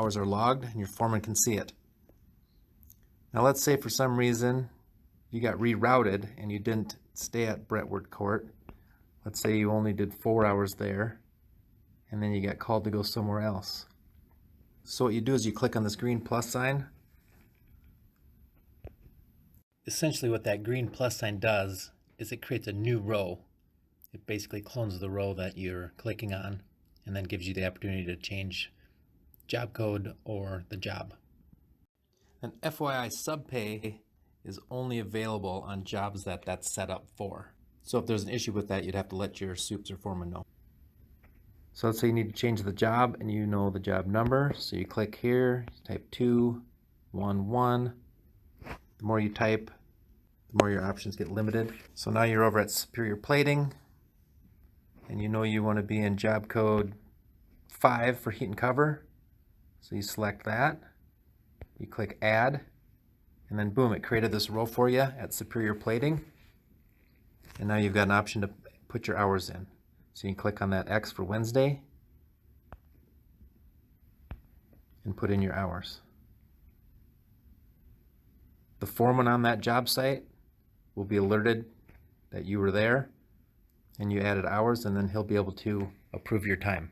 hours are logged and your foreman can see it. Now let's say for some reason you got rerouted and you didn't stay at Brentwood Court. Let's say you only did 4 hours there and then you got called to go somewhere else. So what you do is you click on this green plus sign. Essentially what that green plus sign does is it creates a new row. It basically clones the row that you're clicking on and then gives you the opportunity to change job code or the job. And FYI, subpay is only available on jobs that that's set up for. So if there's an issue with that, you'd have to let your supes or foreman know. So let's say you need to change the job and you know the job number. So you click here, you type 211. The more you type, the more your options get limited. So now you're over at Superior Plating and you know you want to be in job code 5 for heat and cover. So you select that, you click add, and then boom, it created this row for you at Superior Plating. And now you've got an option to put your hours in. So you can click on that X for Wednesday and put in your hours. The foreman on that job site will be alerted that you were there and you added hours, and then he'll be able to approve your time.